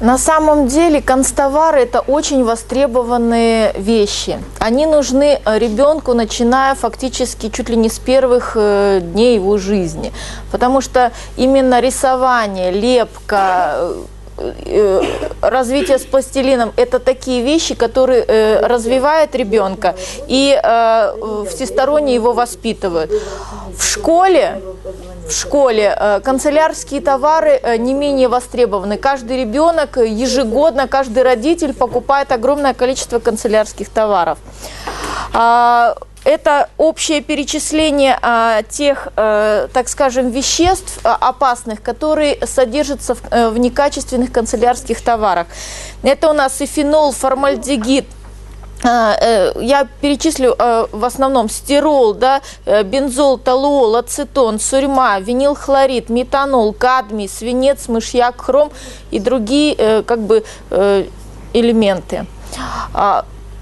На самом деле канцтовары – это очень востребованные вещи. Они нужны ребенку, начиная фактически чуть ли не с первых дней его жизни. Потому что именно рисование, лепка, развитие с пластилином – это такие вещи, которые развивают ребенка и всесторонне его воспитывают. В школе канцелярские товары не менее востребованы. Каждый ребенок ежегодно, каждый родитель покупает огромное количество канцелярских товаров. Это общее перечисление тех, так скажем, веществ опасных, которые содержатся в некачественных канцелярских товарах. Это у нас и фенол, формальдегид. Я перечислю в основном стирол, да, бензол, толуол, ацетон, сурьма, винилхлорид, метанол, кадмий, свинец, мышьяк, хром и другие элементы.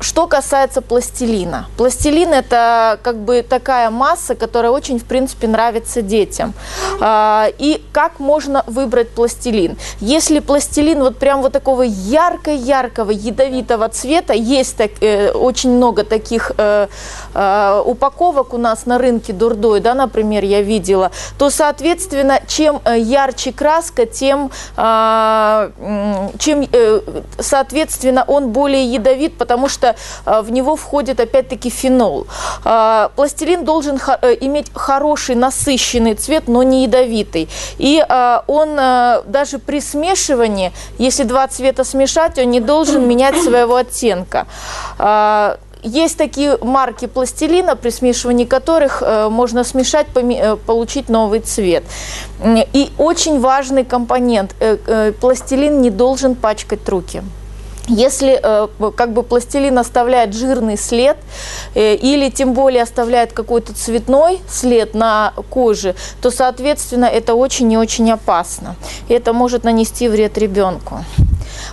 Что касается пластилина. Пластилин – это такая масса, которая очень, в принципе, нравится детям. И как можно выбрать пластилин? Если пластилин вот прям вот такого ярко-яркого, ядовитого цвета, есть очень много таких упаковок у нас на рынке Дурдой, да, например, я видела, то, соответственно, чем ярче краска, тем, соответственно, он более ядовит, потому что в него входит опять-таки фенол. Пластилин должен иметь хороший насыщенный цвет, но не ядовитый. И он даже при смешивании, если два цвета смешать, он не должен менять своего оттенка. Есть такие марки пластилина, при смешивании которых можно смешать, получить новый цвет. И очень важный компонент – пластилин не должен пачкать руки. Если пластилин оставляет жирный след или тем более оставляет какой-то цветной след на коже, то, соответственно, это очень и очень опасно. И это может нанести вред ребенку.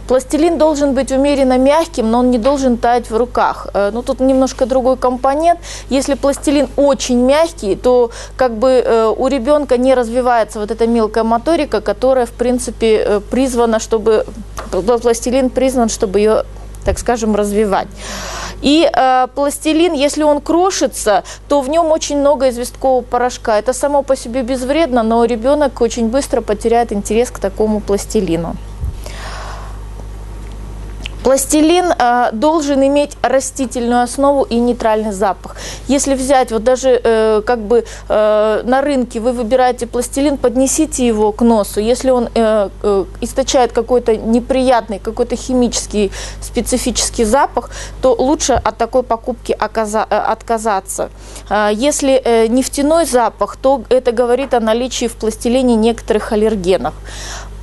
Пластилин должен быть умеренно мягким, но он не должен таять в руках. Но тут немножко другой компонент. Если пластилин очень мягкий, то у ребенка не развивается вот эта мелкая моторика, которая, в принципе, призвана, чтобы пластилин призван, чтобы ее, так скажем, развивать. И пластилин, если он крошится, то в нем очень много известкового порошка. Это само по себе безвредно, но ребенок очень быстро потеряет интерес к такому пластилину. Пластилин должен иметь растительную основу и нейтральный запах. Если взять, вот даже на рынке вы выбираете пластилин, поднесите его к носу. Если он источает какой-то неприятный, какой-то химический, специфический запах, то лучше от такой покупки отказаться. Если нефтяной запах, то это говорит о наличии в пластилине некоторых аллергенов.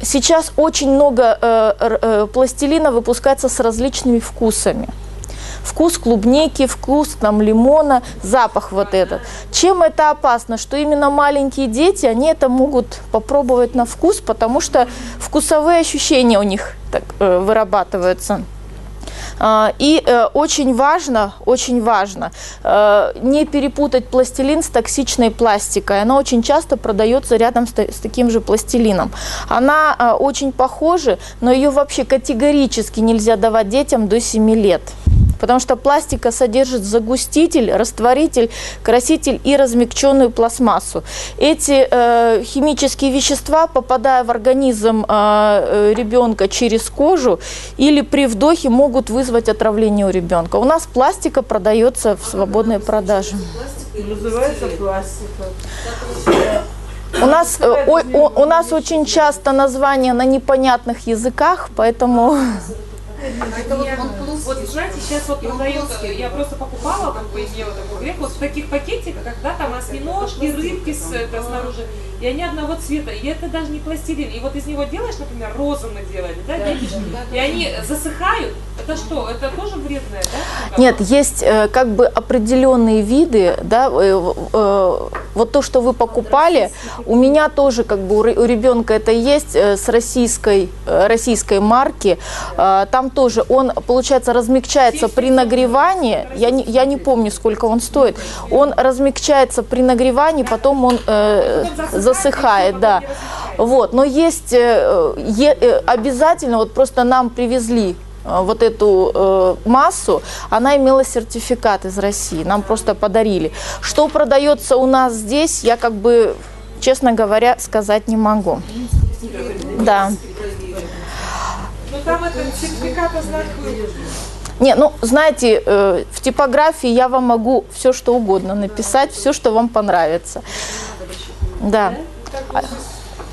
Сейчас очень много пластилина выпускается с различными вкусами. Вкус клубники, вкус лимона, запах вот этот. Чем это опасно? Что именно маленькие дети, они это могут попробовать на вкус, потому что вкусовые ощущения у них вырабатываются. И очень важно не перепутать пластилин с токсичной пластикой. Она очень часто продается рядом с таким же пластилином. Она очень похожа, но ее вообще категорически нельзя давать детям до 7 лет. Потому что пластика содержит загуститель, растворитель, краситель и размягченную пластмассу. Эти химические вещества, попадая в организм ребенка через кожу или при вдохе, могут вызвать отравление у ребенка. У нас пластика продается в свободной продаже. Называется пластика. У нас очень часто названия на непонятных языках, поэтому... Вот знаете, сейчас продается, я просто покупала, имела такой грех, в таких пакетиках, когда там осьминожки, рыбки снаружи, и они одного цвета, и это даже не пластилин. И вот из него делаешь, например, розу мы делали, да, детишки, и они засыхают. Это что, это тоже вредное, да? Нет, есть определенные виды, да, вот то, что вы покупали, у меня тоже у ребенка это есть, с российской марки, там тоже он, получается, размягчается при нагревании, я не помню, сколько он стоит, он размягчается при нагревании, потом он засыхает, да. Вот, но есть обязательно, вот просто нам привезли вот эту массу, она имела сертификат из России, нам просто подарили. Что продается у нас здесь, я как бы, честно говоря, сказать не могу. Да. Ну там этот сертификат знак был. Не, ну, знаете, в типографии я вам могу все, что угодно написать, все, что вам понравится. Да.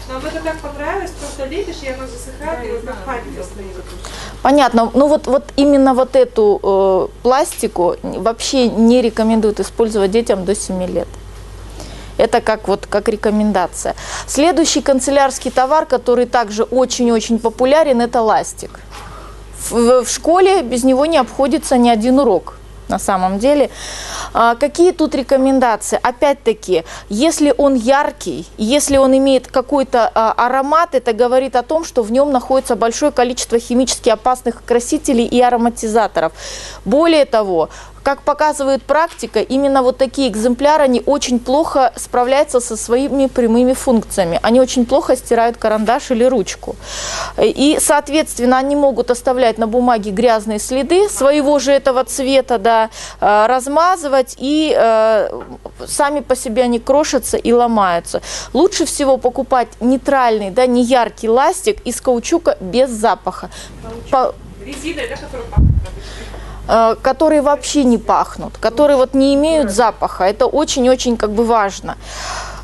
Нам это так понравилось, просто лепишь, и оно засыхает, и вот как память остается. Понятно. Ну вот именно вот эту пластику вообще не рекомендуют использовать детям до 7 лет. Это как рекомендация. Следующий канцелярский товар, который также очень-очень популярен, это ластик. В школе без него не обходится ни один урок. На самом деле. Какие тут рекомендации? Опять-таки, если он яркий, если он имеет какой-то аромат, это говорит о том, что в нем находится большое количество химически опасных красителей и ароматизаторов. Более того, как показывает практика, именно вот такие экземпляры, они очень плохо справляются со своими прямыми функциями. Они очень плохо стирают карандаш или ручку. И, соответственно, они могут оставлять на бумаге грязные следы своего же этого цвета, да, размазывать, и сами по себе они крошатся и ломаются. Лучше всего покупать нейтральный, да, неяркий ластик из каучука без запаха. Резиной, да, которая пахнет? Которые вообще не пахнут, которые вот не имеют запаха. Это очень-очень как бы важно.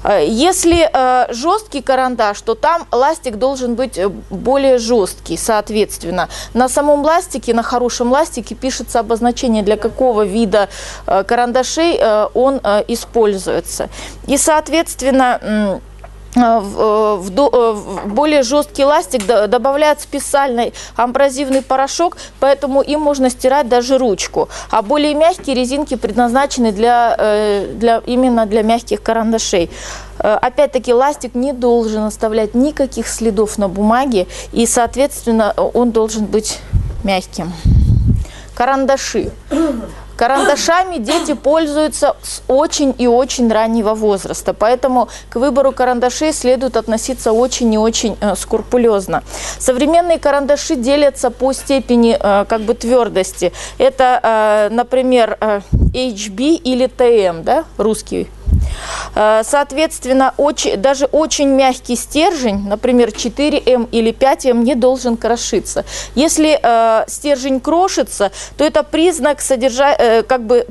Если жесткий карандаш, то там ластик должен быть более жесткий, соответственно. На самом ластике, на хорошем ластике пишется обозначение, для какого вида карандашей он используется. И, соответственно, в более жесткий ластик добавляют специальный амбразивный порошок, поэтому им можно стирать даже ручку. А более мягкие резинки предназначены именно для мягких карандашей. Опять-таки, ластик не должен оставлять никаких следов на бумаге, и, соответственно, он должен быть мягким. Карандаши. Карандашами дети пользуются с очень и очень раннего возраста, поэтому к выбору карандашей следует относиться очень и очень скрупулезно. Современные карандаши делятся по степени как бы твердости. Это, например, HB или TM, да, русский. Соответственно, даже очень мягкий стержень, например, 4М или 5М, не должен крошиться. Если стержень крошится, то это признак,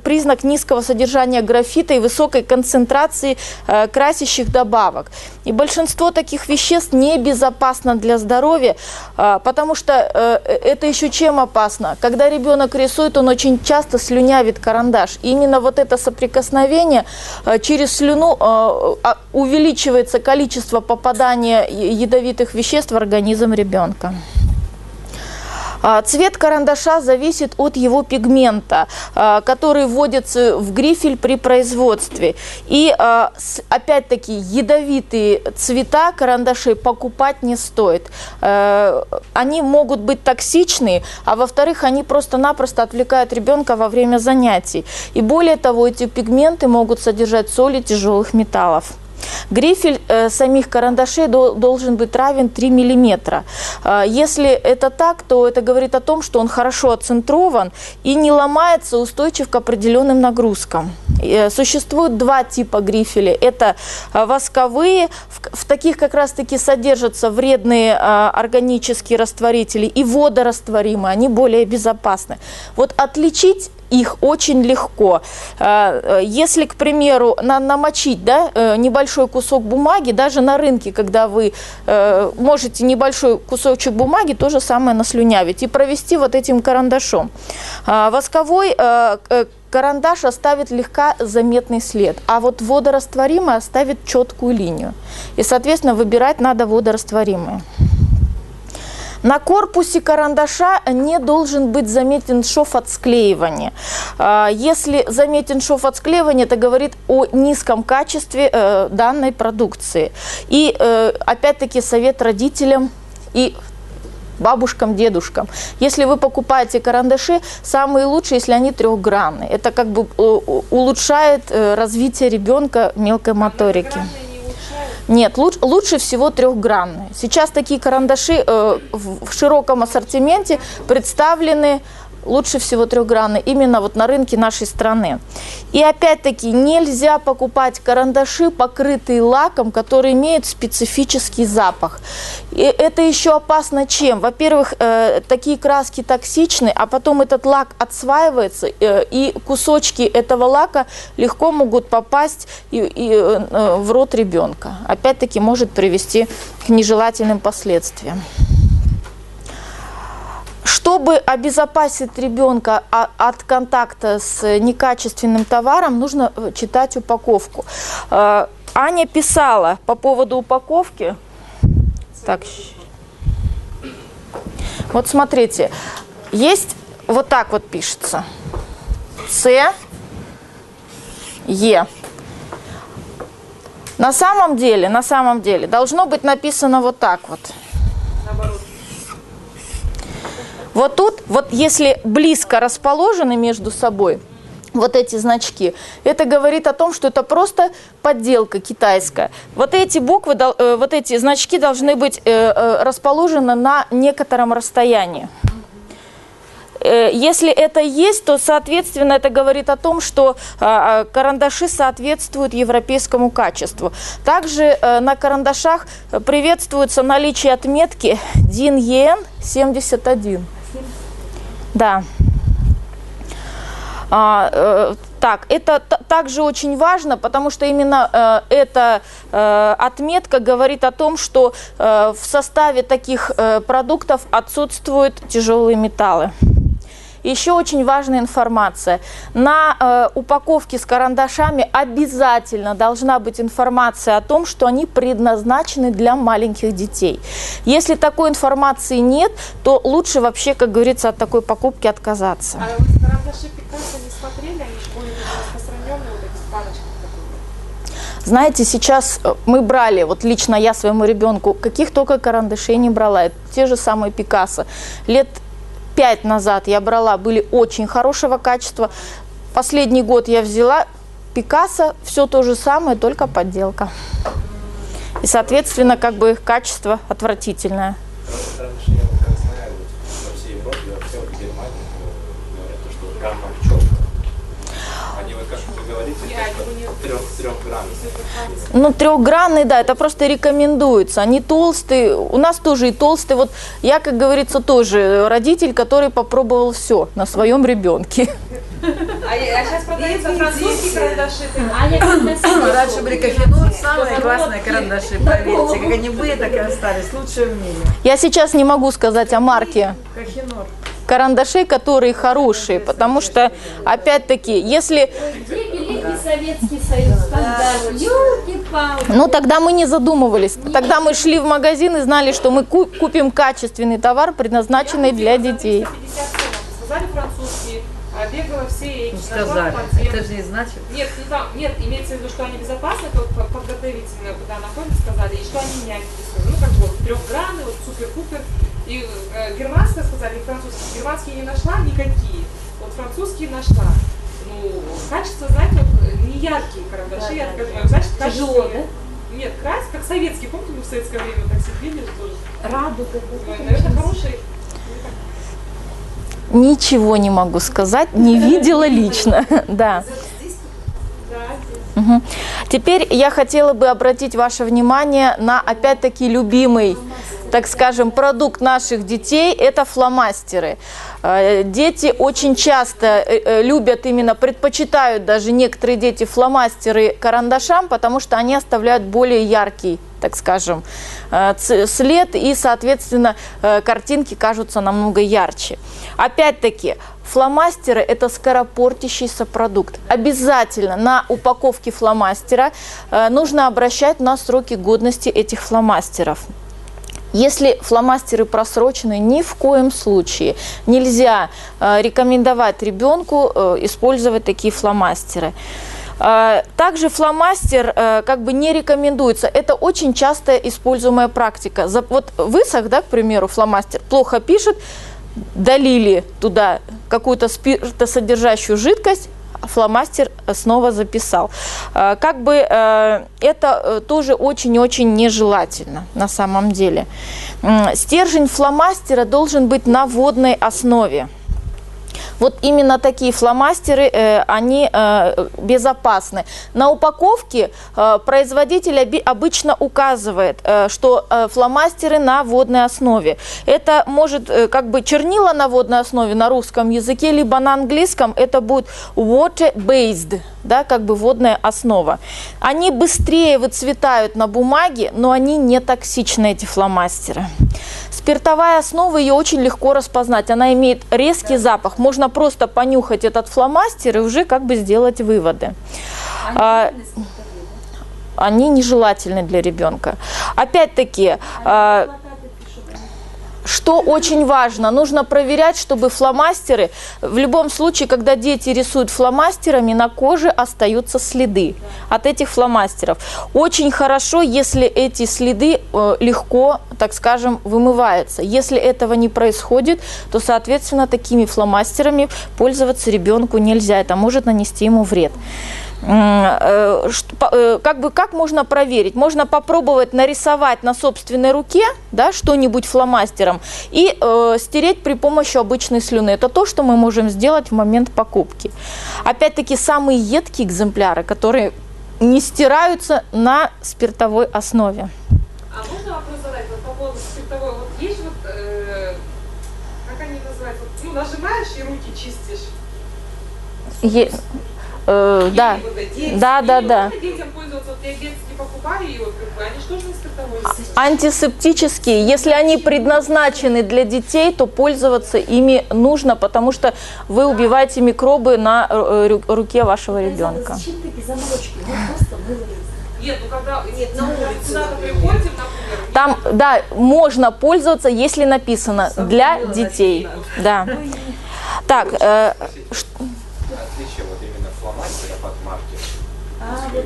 признак низкого содержания графита и высокой концентрации красящих добавок. И большинство таких веществ небезопасно для здоровья, потому что это еще чем опасно? Когда ребенок рисует, он очень часто слюнявит карандаш. И именно вот это соприкосновение через слюну увеличивается количество попадания ядовитых веществ в организм ребенка. Цвет карандаша зависит от его пигмента, который вводится в грифель при производстве. И опять-таки ядовитые цвета карандашей покупать не стоит. Они могут быть токсичны, а во-вторых, они просто-напросто отвлекают ребенка во время занятий. И более того, эти пигменты могут содержать соли тяжелых металлов. Грифель самих карандашей должен быть равен 3 мм. Если это так, то это говорит о том, что он хорошо оцентрован и не ломается, устойчив к определенным нагрузкам. Существует два типа грифелей. Это восковые, в таких как раз-таки содержатся вредные органические растворители, и водорастворимые, они более безопасны. Вот отличить их очень легко. Если, к примеру, намочить, да, небольшой кусок бумаги, даже на рынке, когда вы можете небольшой кусочек бумаги, то же самое наслюнявить и провести вот этим карандашом. Восковой карандаш оставит легко заметный след, а вот водорастворимый оставит четкую линию. И, соответственно, выбирать надо водорастворимые. На корпусе карандаша не должен быть заметен шов от склеивания. Если заметен шов от склеивания, это говорит о низком качестве данной продукции. И опять-таки совет родителям и бабушкам, дедушкам. Если вы покупаете карандаши, самые лучшие, если они трехгранные. Это как бы улучшает развитие ребенка мелкой моторики. Нет, лучше всего трехгранные. Сейчас такие карандаши в широком ассортименте представлены. Лучше всего трехгранные именно вот на рынке нашей страны. И опять-таки нельзя покупать карандаши, покрытые лаком, которые имеют специфический запах. И это еще опасно чем? Во-первых, такие краски токсичны, а потом этот лак отслаивается, и кусочки этого лака легко могут попасть в рот ребенка. Опять-таки может привести к нежелательным последствиям. Чтобы обезопасить ребенка от контакта с некачественным товаром, нужно читать упаковку. Аня писала по поводу упаковки. Так, вот смотрите, есть вот так вот пишется. С, Е. На самом деле должно быть написано вот так вот. Наоборот. Вот тут, вот если близко расположены между собой вот эти значки, это говорит о том, что это просто подделка китайская. Вот эти буквы, вот эти значки должны быть расположены на некотором расстоянии. Если это есть, то, соответственно, это говорит о том, что карандаши соответствуют европейскому качеству. Также на карандашах приветствуется наличие отметки DIN EN 71. Да. Так, это также очень важно, потому что именно эта отметка говорит о том, что в составе таких продуктов отсутствуют тяжелые металлы. Еще очень важная информация. На упаковке с карандашами обязательно должна быть информация о том, что они предназначены для маленьких детей. Если такой информации нет, то лучше вообще, как говорится, от такой покупки отказаться. А вы карандаши Пикассо не смотрели? Они же более распространенные, вот эти с палочками. Знаете, сейчас мы брали, вот лично я своему ребенку, каких только карандашей не брала, те же самые Пикассо. Лет 5 назад я брала, были очень хорошего качества. Последний год я взяла Пикассо, все то же самое, только подделка. И, соответственно, как бы их качество отвратительное. Ну, трехгранные, да, это просто рекомендуется. Они толстые, у нас тоже и толстые. Вот я, как говорится, тоже родитель, который попробовал все на своем ребенке. А сейчас продаются французские карандаши. Раньше были Кофенор, самые классные карандаши, поверьте. Как они были, так и остались. Лучшие в мире. Я сейчас не могу сказать о марке Кофенор. карандашей, которые хорошие, потому что, опять-таки, если... Где Великий Советский Союз? Когда? Ёлки-палки. Ну, тогда мы не задумывались. Тогда мы шли в магазин и знали, что мы купим качественный товар, предназначенный для детей. 50 ценов. Сказали французские, бегала все эти. Сказали. Это же не значит. Нет, ну там, нет, имеется в виду, что они безопасны, то подготовительно, куда находятся, сказали, и что они мягкие. Ну, как вот, трехгранные, вот супер-пупер. И германские сказали, и французские. Германские не нашла никакие. Вот французские нашла. Ну, качество, знаете, вот, не яркие карандаши, я так понимаю, значит, Тяжело, да? Нет, красить, как советские, помните, мы в советское время так сидели тоже? Радуга. Наверное, хорошие. Ничего не могу сказать, не видела лично. Да. Угу. Теперь я хотела бы обратить ваше внимание на, опять-таки, любимый, так скажем, продукт наших детей – это фломастеры. Дети очень часто любят, именно предпочитают даже некоторые дети фломастеры карандашам, потому что они оставляют более яркий, так скажем, след, и, соответственно, картинки кажутся намного ярче. Опять-таки, фломастеры – это скоропортящийся продукт. Обязательно на упаковке фломастера нужно обращать на сроки годности этих фломастеров. Если фломастеры просрочены, ни в коем случае нельзя рекомендовать ребенку использовать такие фломастеры. Также фломастер как бы не рекомендуется. Это очень часто используемая практика. Вот высох, да, к примеру, фломастер плохо пишет, долили туда какую-то спиртосодержащую жидкость, фломастер снова записал. Как бы это тоже очень-очень нежелательно на самом деле. Стержень фломастера должен быть на водной основе. Вот именно такие фломастеры, они безопасны. На упаковке производитель обычно указывает, что фломастеры на водной основе. Это может как бы чернила на водной основе на русском языке, либо на английском это будет water-based, да, как бы водная основа. Они быстрее выцветают на бумаге, но они не токсичны, эти фломастеры. Спиртовая основа, ее очень легко распознать. Она имеет резкий запах. Можно просто понюхать этот фломастер и уже как бы сделать выводы. Они нежелательны для ребенка. Опять-таки, что очень важно, нужно проверять, чтобы фломастеры, в любом случае, когда дети рисуют фломастерами, на коже остаются следы от этих фломастеров. Очень хорошо, если эти следы легко, так скажем, вымываются. Если этого не происходит, то, соответственно, такими фломастерами пользоваться ребенку нельзя. Это может нанести ему вред. Как можно проверить? Можно попробовать нарисовать на собственной руке, да, что-нибудь фломастером и стереть при помощи обычной слюны. Это то, что мы можем сделать в момент покупки. Опять-таки, самые едкие экземпляры, которые не стираются на спиртовой основе. А можно вопрос задать вот, по поводу спиртовой? Вот есть вот, как они называются? Вот, ну, нажимаешь и руки чистишь. Да, да. Детям пользоваться, вот я детские покупали, и вот, как бы, они что же не спиртовые? Антисептические, если они предназначены для детей, то пользоваться ими нужно, потому что вы убиваете микробы на руке вашего ребенка. Зачем такие заморочки? Ну, просто выловить. Нет, ну когда на улице куда-то приходим, например. Там, да, можно пользоваться, если написано «для детей». Да. Так, отличие вот именно фломастера от маркера.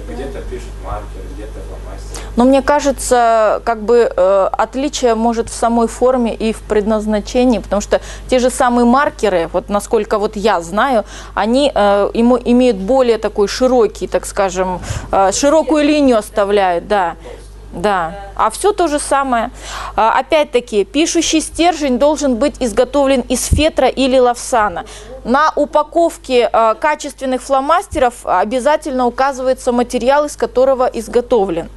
Где-то пишут маркер, где-то фломастер. но мне кажется, как бы отличие может в самой форме и в предназначении, потому что те же самые маркеры, вот насколько вот я знаю, они имеют более такой широкий, так скажем, широкую линию оставляют, да. Да, а все то же самое. Опять-таки, пишущий стержень должен быть изготовлен из фетра или лавсана. На упаковке качественных фломастеров обязательно указывается материал, из которого изготовлен.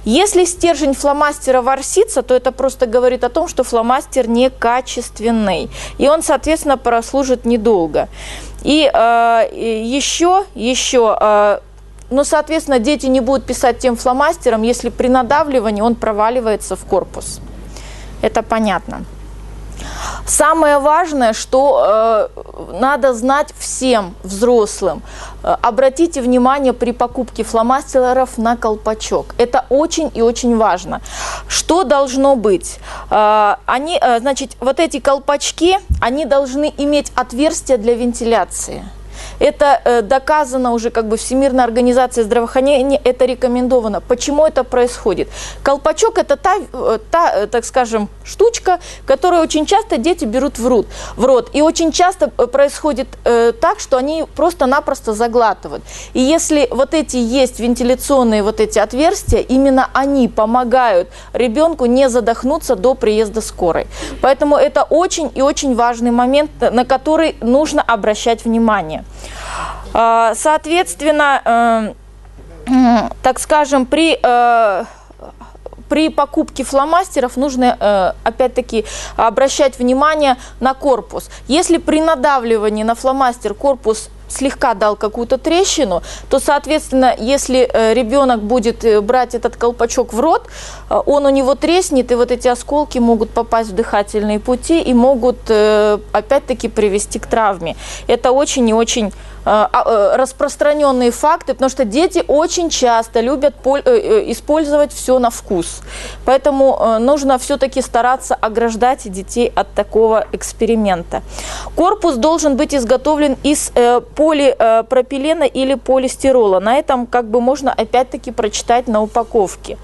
Если стержень фломастера ворсится, то это просто говорит о том, что фломастер некачественный, и он, соответственно, прослужит недолго. И еще ну, соответственно, дети не будут писать тем фломастером, если при надавливании он проваливается в корпус. Это понятно. Самое важное, что надо знать всем взрослым. Обратите внимание при покупке фломастеров на колпачок. Это очень и очень важно. Что должно быть? Значит, вот эти колпачки, они должны иметь отверстие для вентиляции. Это доказано уже как бы Всемирной организацией здравоохранения, это рекомендовано. Почему это происходит? Колпачок – это та, так скажем, штучка, которую очень часто дети берут в рот. И очень часто происходит так, что они просто-напросто заглатывают. И если вот эти есть вентиляционные вот эти отверстия, именно они помогают ребенку не задохнуться до приезда скорой. Поэтому это очень и очень важный момент, на который нужно обращать внимание. Соответственно, так скажем, при покупке фломастеров нужно, опять-таки, обращать внимание на корпус. Если при надавливании на фломастер корпус слегка дал какую-то трещину, то, соответственно, если ребенок будет брать этот колпачок в рот, он у него треснет, и вот эти осколки могут попасть в дыхательные пути и могут, опять-таки, привести к травме. Это очень и очень распространенные факты, потому что дети очень часто любят использовать все на вкус. Поэтому нужно все-таки стараться ограждать детей от такого эксперимента. Корпус должен быть изготовлен из полипропилена или полистирола. На этом как бы можно опять-таки прочитать на упаковке.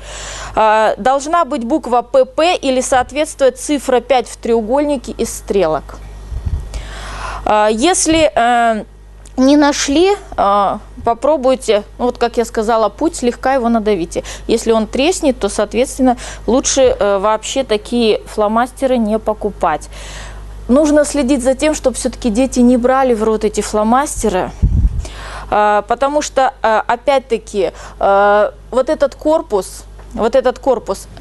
Должна быть буква ПП или соответствовать цифра 5 в треугольнике из стрелок. Если Не нашли, попробуйте, ну, вот как я сказала, путь, слегка его надавите. Если он треснет, то, соответственно, лучше вообще такие фломастеры не покупать. Нужно следить за тем, чтобы все-таки дети не брали в рот эти фломастеры, потому что, опять-таки, вот этот корпус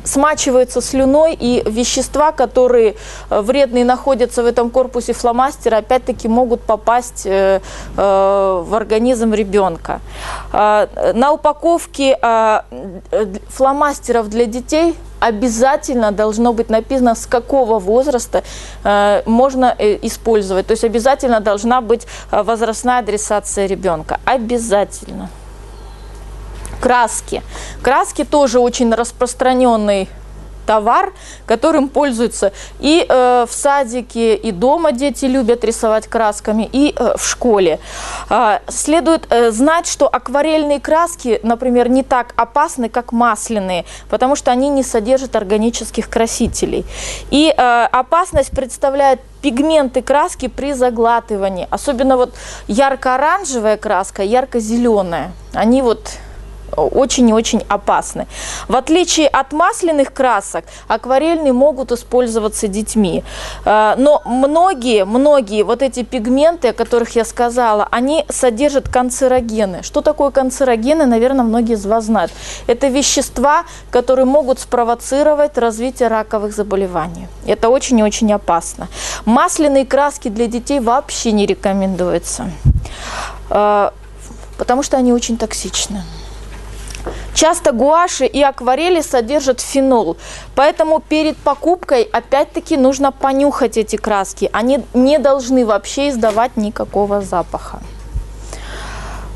смачивается слюной, и вещества, которые вредные находятся в этом корпусе фломастера, опять-таки могут попасть в организм ребенка. На упаковке фломастеров для детей обязательно должно быть написано, с какого возраста можно использовать. То есть обязательно должна быть возрастная адресация ребенка. Обязательно. Краски. Краски тоже очень распространенный товар, которым пользуются и в садике, и дома дети любят рисовать красками, и в школе. Следует знать, что акварельные краски, например, не так опасны, как масляные, потому что они не содержат органических красителей. И опасность представляет пигменты краски при заглатывании. Особенно вот ярко-оранжевая краска, ярко-зеленая. Они вот очень и очень опасны. В отличие от масляных красок, акварельные могут использоваться детьми. Но многие вот эти пигменты, о которых я сказала, они содержат канцерогены. Что такое канцерогены, наверное, многие из вас знают. Это вещества, которые могут спровоцировать развитие раковых заболеваний. Это очень и очень опасно. Масляные краски для детей вообще не рекомендуются, потому что они очень токсичны. Часто гуаши и акварели содержат фенол, поэтому перед покупкой опять-таки нужно понюхать эти краски. Они не должны вообще издавать никакого запаха.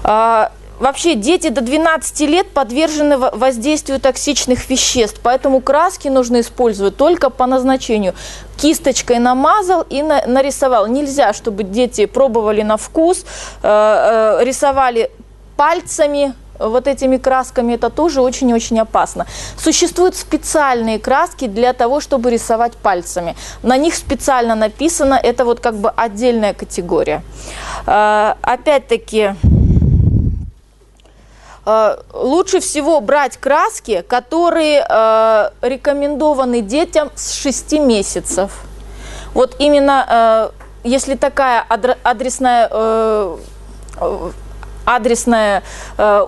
Вообще дети до 12 лет подвержены воздействию токсичных веществ, поэтому краски нужно использовать только по назначению. Кисточкой намазал и нарисовал. Нельзя, чтобы дети пробовали на вкус, рисовали пальцами. Вот этими красками, это тоже очень-очень опасно. Существуют специальные краски для того, чтобы рисовать пальцами. На них специально написано, это вот как бы отдельная категория. Опять-таки, лучше всего брать краски, которые рекомендованы детям с 6 месяцев. Вот именно, если такая адресная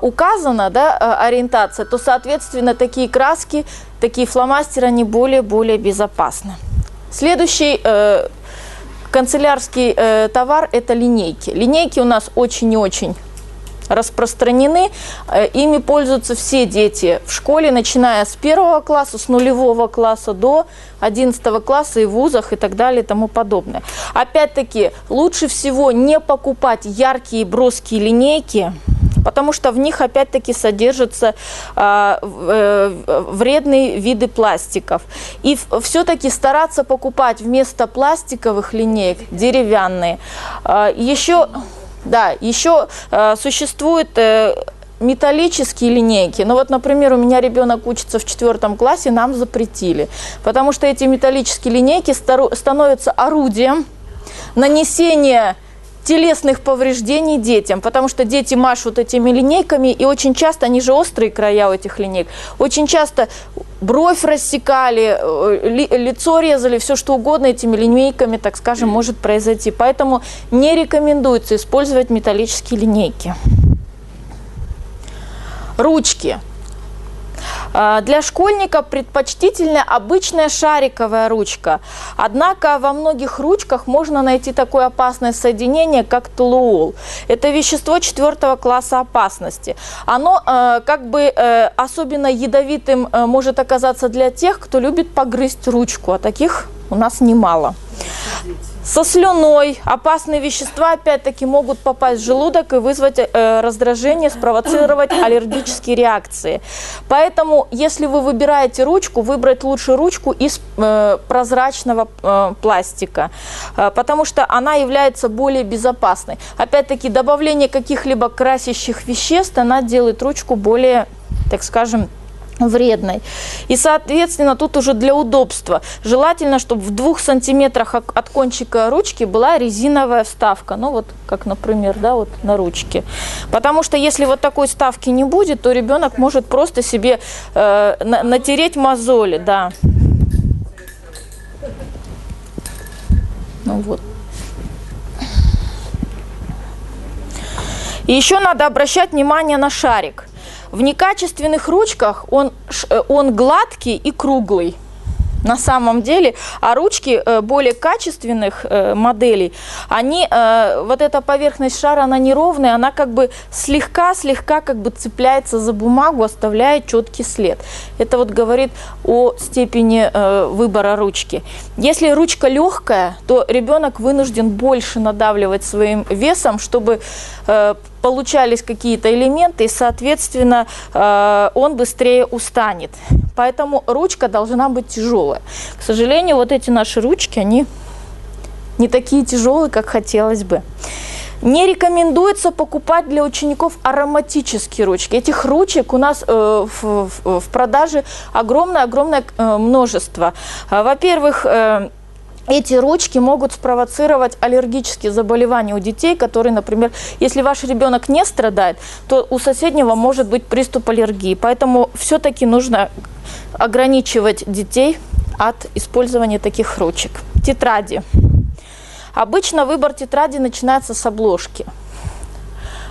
указана, да, ориентация, то, соответственно, такие краски, такие фломастеры, они более безопасны. Следующий канцелярский товар – это линейки. Линейки у нас очень и очень распространены. Ими пользуются все дети в школе, начиная с 1 класса, с 0 класса до 11 класса и в вузах и так далее и тому подобное. Опять-таки, лучше всего не покупать яркие броские линейки, потому что в них опять-таки содержатся вредные виды пластиков. И все-таки стараться покупать вместо пластиковых линеек деревянные. Еще существуют металлические линейки. Ну вот, например, у меня ребенок учится в 4 классе, нам запретили, потому что эти металлические линейки становятся орудием нанесения телесных повреждений детям, потому что дети машут этими линейками, и очень часто, они же острые края у этих линеек, очень часто бровь рассекали, лицо резали, все что угодно этими линейками, так скажем, может произойти. Поэтому не рекомендуется использовать металлические линейки. Ручки. Для школьника предпочтительна обычная шариковая ручка. Однако во многих ручках можно найти такое опасное соединение, как толуол. Это вещество 4 класса опасности. Оно особенно ядовитым может оказаться для тех, кто любит погрызть ручку, а таких у нас немало. Со слюной опасные вещества опять-таки могут попасть в желудок и вызвать раздражение, спровоцировать аллергические реакции. Поэтому, если вы выбираете ручку, выбрать лучше ручку из прозрачного пластика, потому что она является более безопасной. Опять-таки, добавление каких-либо красящих веществ, она делает ручку более, так скажем, вредной. И, соответственно, тут уже для удобства желательно, чтобы в 2 сантиметрах от кончика ручки была резиновая вставка. Ну, вот как, например, да, вот на ручке. Потому что если вот такой вставки не будет, то ребенок может просто себе натереть мозоли, да. Ну вот. И еще надо обращать внимание на шарик. В некачественных ручках он гладкий и круглый на самом деле, а ручки более качественных моделей, они, вот эта поверхность шара, она неровная, она как бы слегка как бы цепляется за бумагу, оставляя четкий след. Это вот говорит о степени выбора ручки. Если ручка легкая, то ребенок вынужден больше надавливать своим весом, чтобы получались какие-то элементы, и, соответственно, он быстрее устанет. Поэтому ручка должна быть тяжелая. К сожалению, вот эти наши ручки, они не такие тяжелые, как хотелось бы. Не рекомендуется покупать для учеников ароматические ручки. Этих ручек у нас в продаже огромное множество. Во-первых, эти ручки могут спровоцировать аллергические заболевания у детей, которые, например, если ваш ребенок не страдает, то у соседнего может быть приступ аллергии. Поэтому все-таки нужно ограничивать детей от использования таких ручек. Тетради. Обычно выбор тетради начинается с обложки.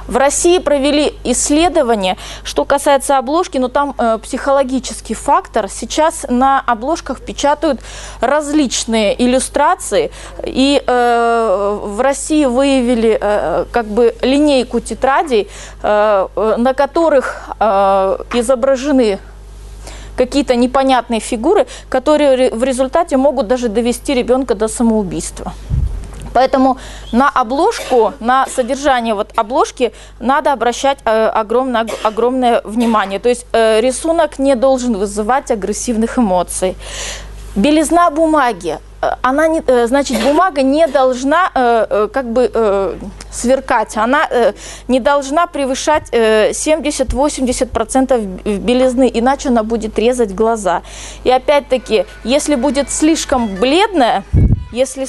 В России провели исследование, что касается обложки, но там психологический фактор. Сейчас на обложках печатают различные иллюстрации, и в России выявили как бы линейку тетрадей, на которых изображены какие-то непонятные фигуры, которые в результате могут даже довести ребенка до самоубийства. Поэтому на обложку, на содержание вот обложки надо обращать огромное внимание. То есть рисунок не должен вызывать агрессивных эмоций. Белизна бумаги. Значит, бумага не должна сверкать, она не должна превышать 70-80% белизны, иначе она будет резать глаза. И опять-таки, если будет слишком бледная, если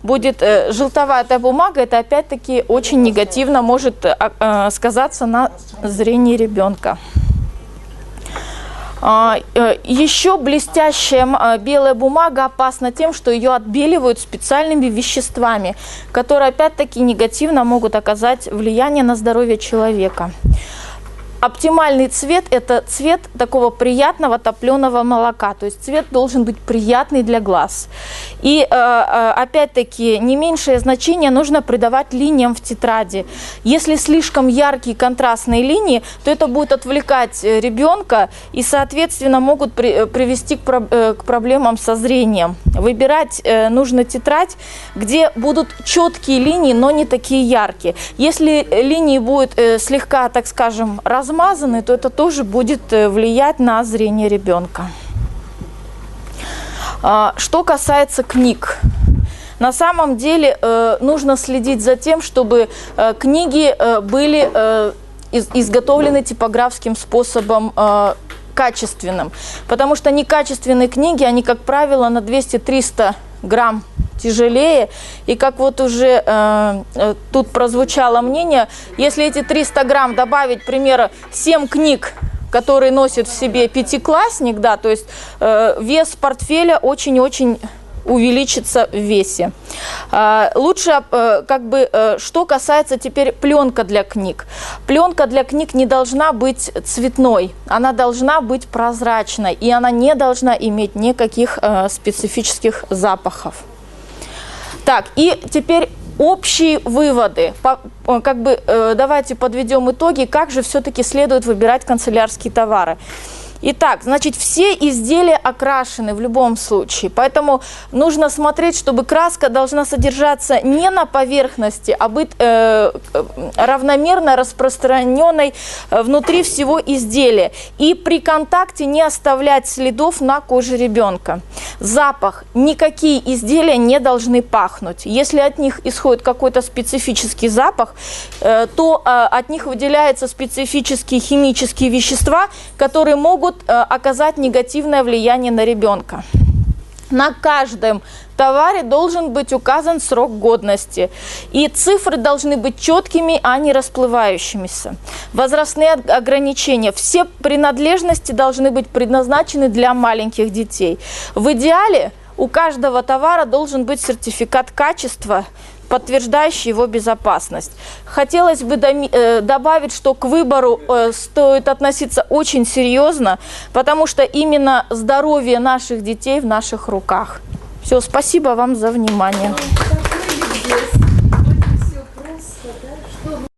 будет желтоватая бумага, это опять-таки очень негативно может сказаться на зрении ребенка. Еще блестящая белая бумага опасна тем, что ее отбеливают специальными веществами, которые опять-таки негативно могут оказать влияние на здоровье человека. Оптимальный цвет – это цвет такого приятного топленого молока, то есть цвет должен быть приятный для глаз. И опять-таки не меньшее значение нужно придавать линиям в тетради. Если слишком яркие контрастные линии, то это будет отвлекать ребенка и, соответственно, могут привести к проблемам со зрением. Выбирать нужно тетрадь, где будут четкие линии, но не такие яркие. Если линии будут слегка, так скажем, размазаны, то это тоже будет влиять на зрение ребенка. Что касается книг, на самом деле нужно следить за тем, чтобы книги были изготовлены типографским способом качественным, потому что некачественные книги, они, как правило, на 200-300 грамм тяжелее, и как вот уже тут прозвучало мнение, если эти 300 грамм добавить, к примеру, 7 книг, которые носит в себе пятиклассник, да, то есть вес портфеля очень-очень увеличится в весе. Лучше, что касается теперь пленка для книг. Пленка для книг не должна быть цветной, она должна быть прозрачной, и она не должна иметь никаких специфических запахов. Так, и теперь общие выводы. Давайте подведем итоги, как же все-таки следует выбирать канцелярские товары. Итак, значит, все изделия окрашены в любом случае, поэтому нужно смотреть, чтобы краска должна содержаться не на поверхности, а быть равномерно распространенной внутри всего изделия. И при контакте не оставлять следов на коже ребенка. Запах. Никакие изделия не должны пахнуть. Если от них исходит какой-то специфический запах, то от них выделяются специфические химические вещества, которые могут оказать негативное влияние на ребенка. На каждом товаре должен быть указан срок годности. И цифры должны быть четкими, а не расплывающимися. Возрастные ограничения. Все принадлежности должны быть предназначены для маленьких детей. В идеале у каждого товара должен быть сертификат качества, подтверждающий его безопасность. Хотелось бы добавить, что к выбору стоит относиться очень серьезно, потому что именно здоровье наших детей в наших руках. Все, спасибо вам за внимание. Какой здесь?